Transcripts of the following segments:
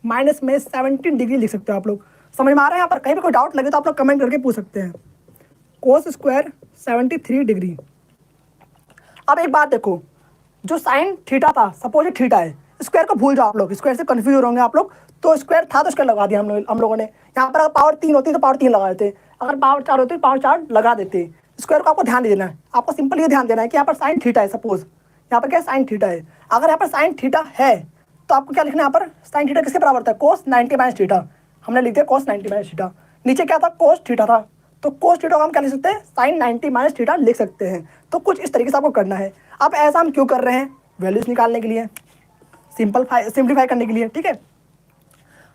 Minus में 17 degree लिख सकते हो आप लोग। समझ में आ रहा है? यहाँ पर कहीं भी कोई डाउट लगे तो आप लोग कमेंट करके पूछ सकते हैं। Cos square 73 degree. अब एक बात देखो, जो साइन थीटा था, सपोज थीटा है, स्क्वायर को भूल जाओ आप लोग, स्क्वायर से कंफ्यूज हो होंगे आप लोग। तो स्क्वायर था तो स्क्वायर लगा दिया हम लोगों ने। यहाँ पर अगर पावर 3 होती तो पावर 3 लगा देते, अगर पावर 4 होती तो पावर 4 लगा देते। स्क्वायर को आपको ध्यान देना है, आपको सिंपल ये ध्यान देना है कि यहाँ पर साइन थीटा है। सपोज यहाँ पर क्या साइन थीटा है, अगर यहाँ पर साइन थीटा है तो आपको क्या लिखना है, यहाँ पर साइन थीटा किसके बराबर था, कोस 90 माइनस थीटा। हमने लिख दिया कोस 90 माइनस थीटा। नीचे क्या था, कोस थीटा था, तो कोस थीटा को हम क्या लिख सकते हैं, साइन 90 माइनस थीटा लिख सकते हैं। तो कुछ इस तरीके से आपको करना है। अब ऐसा हम क्यों कर रहे हैं, वैल्यूज निकालने के लिए, सिंपलीफाई करने के लिए, ठीक है।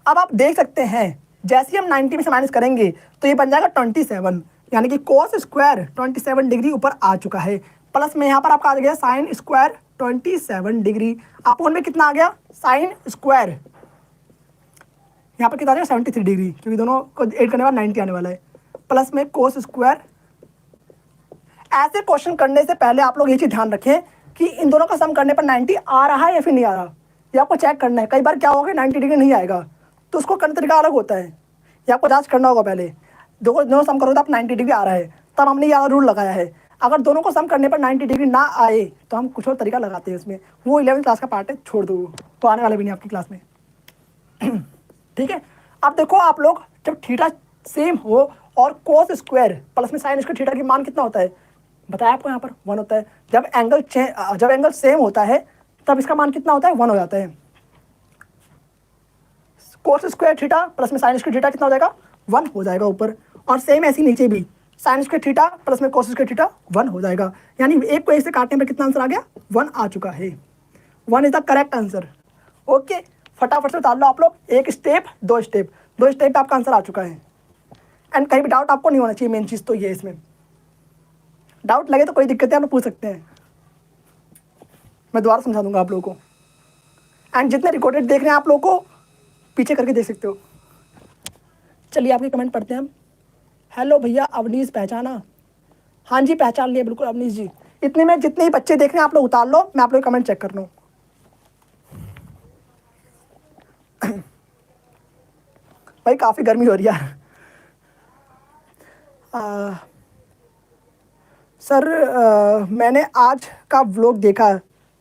अब आप देख सकते हैं जैसे ही हम 90 में से माइनस करेंगे तो ये बन जाएगा 27, यानी कि कोस स्क्वायर 27 डिग्री ऊपर आ चुका है। प्लस में यहाँ पर आपका आ गया साइन स्क्वायर 27 डिग्री। अपोन में कितना आ गया, साइन स्क्वायर, यहाँ पर कितना आ जाएगा 73 डिग्री, क्योंकि दोनों को ऐड करने के बाद 90 आने वाला है। प्लस में कोस स्क्वायर। ऐसे क्वेश्चन करने से पहले आप लोग ये चीज़ ध्यान रखें कि इन दोनों का सम करने पर 90 आ रहा है या फिर नहीं आ रहा, ये आपको चेक करना है। कई बार क्या होगा 90 डिग्री नहीं आएगा, तो उसको करने तरीका अलग होता है, ये आपको जांच करना होगा पहले। दोनों सम करोगे तो आप 90 डिग्री आ रहा है, तब हमने ये रूल लगाया है। अगर दोनों को सम करने पर 90 डिग्री ना आए तो हम कुछ और तरीका लगाते हैं उसमें, वो 11वीं क्लास का पार्ट है, छोड़ दो, तो आने वाले भी नहीं आपकी क्लास में। ठीक है। अब देखो आप लोग, जब थीटा सेम हो और कोस स्क्वायर प्लस में साइन स्क्वायर थीटा की मान कितना होता है, बताया आपको, यहाँ पर 1 होता है। जब एंगल सेम होता है तब इसका मान कितना होता है, 1 हो जाता है। कोस स्क्वायर थीटा प्लस में साइन स्क्वायर थीटा कितना हो जाएगा, 1 हो जाएगा ऊपर। और सेम ऐसी नीचे भी साइन स्क्वायर थीटा प्लस में कोस स्क्वायर थीटा 1 हो जाएगा। यानी एक को एक से काटने पर कितना आंसर आ गया, 1 आ चुका है। 1 is the correct answer. Okay, फटाफट से उतार लो आप लोग, एक स्टेप दो स्टेप पे आपका आंसर आ चुका है। एंड कहीं भी डाउट आपको नहीं होना चाहिए, मेन चीज़ तो ये, इसमें डाउट लगे तो कोई दिक्कत है आप पूछ सकते हैं, मैं दोबारा समझा दूंगा आप लोगों को। एंड जितने रिकॉर्डेड देख रहे हैं आप लोगों को पीछे करके देख सकते हो। चलिए आपके कमेंट पढ़ते हैं हम। हेलो भैया अवनीश पहचाना, हाँ जी पहचान लिया बिल्कुल अवनीश जी। इतने में जितने ही बच्चे देख रहे हैं आप लोग उतार लो, मैं आप लोग कमेंट चेक कर लूँ। भाई काफ़ी गर्मी हो रही है। सर मैंने आज का व्लॉग देखा,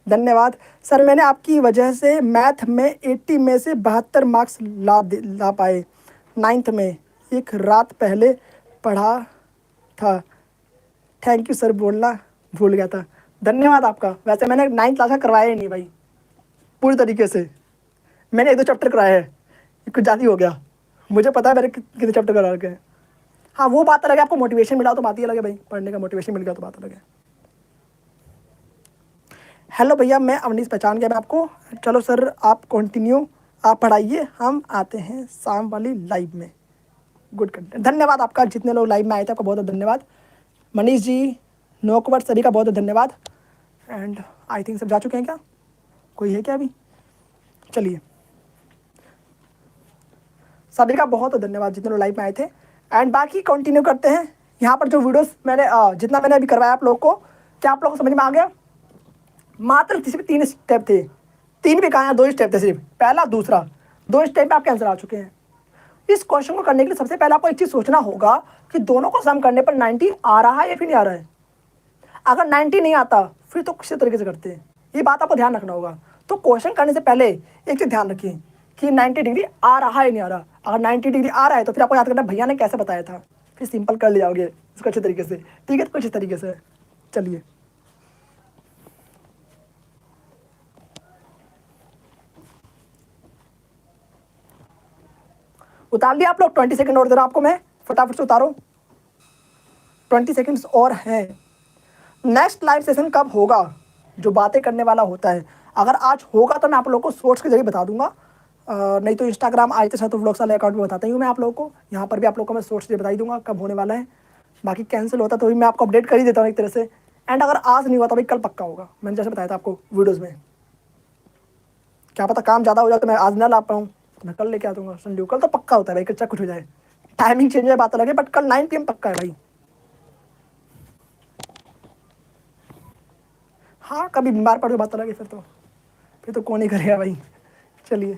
धन्यवाद सर। मैंने आपकी वजह से मैथ में 80 में से 72 मार्क्स ला पाए। 9th में एक रात पहले पढ़ा था, थैंक यू सर बोलना भूल गया था। धन्यवाद आपका। वैसे मैंने 9th क्लास का करवाया ही नहीं भाई पूरी तरीके से, मैंने 1-2 चैप्टर कराए हैं, कुछ ज़्यादा ही हो गया। मुझे पता है मैंने कितने चैप्टर करा रखे हैं। हाँ वो बात अलग है, आपको मोटिवेशन मिला तो बात ही अलग है भाई, पढ़ने का मोटिवेशन मिल गया तो बात अलग है। हेलो भैया मैं अवनीश पहचान गया मैं आपको। चलो सर आप कंटिन्यू, आप पढ़ाइए, हम आते हैं शाम वाली लाइव में। गुड कंटेंट, धन्यवाद आपका। जितने लोग लाइव में आए थे आपका बहुत बहुत धन्यवाद। मनीष जी, नोकवर सभी का बहुत बहुत धन्यवाद। एंड आई थिंक सब जा चुके हैं क्या, कोई है क्या अभी? चलिए सभी का बहुत बहुत धन्यवाद जितने लोग लाइव में आए थे। एंड बाकी कंटिन्यू करते हैं। यहाँ पर जो वीडियोस मैंने जितना मैंने अभी करवाया आप लोग को, क्या आप लोगों को समझ में आ गया? मात्र सिर्फ 3 स्टेप थे, 3 भी कहाँ, 2 स्टेप थे सिर्फ, पहला दूसरा, 2 स्टेप पे आपके आंसर आ चुके हैं। इस क्वेश्चन को करने के लिए सबसे पहले आपको एक चीज़ सोचना होगा कि दोनों को सम करने पर 90 आ रहा है या फिर नहीं आ रहा है। अगर 90 नहीं आता फिर तो किसी तरीके से करते हैं, ये बात आपको ध्यान रखना होगा। तो क्वेश्चन करने से पहले एक चीज़ ध्यान रखिए कि 90 डिग्री आ रहा है नहीं आ रहा। अगर 90 डिग्री आ रहा है तो फिर आपको याद करना भैया ने कैसे बताया था, फिर सिंपल कर ले जाओगे इसको अच्छे तरीके से। ठीक है, तो कुछ इस तरीके से। चलिए उतार लिया आप लोग, 20 सेकंड और दे रहा आपको मैं, फटाफट से उतारो, 20 सेकंड्स और हैं। नेक्स्ट लाइव सेशन कब होगा, जो बातें करने वाला होता है, अगर आज होगा तो मैं आप लोगों को शॉर्ट्स के जरिए बता दूंगा, नहीं तो इंस्टाग्राम आदित्य सातु व्लॉग्स वाले अकाउंट में बताता ही हूँ मैं आप लोगों को। यहाँ पर भी आप लोगों को मैं शॉर्ट्स बता ही दूंगा कब होने वाला है। बाकी कैंसिल होता तो भी मैं आपको अपडेट कर ही देता हूँ एक तरह से। एंड अगर आज नहीं हुआ तो भाई कल पक्का होगा, मैंने जैसे बताया था आपको वीडियोज़ में। क्या पता काम ज़्यादा हो जाए तो मैं आज ना ला पाऊँ, तो मैं कल लेके आ दूँगा संडे को। कल तो पक्का होता है भाई, कच्चा कुछ हो जाए, टाइमिंग चेंज है बात अलग है, बट कल 9 PM पक्का है भाई। हाँ कभी बीमार पड़ जाए बात अलग है, फिर तो कौन ही करेगा भाई। चलिए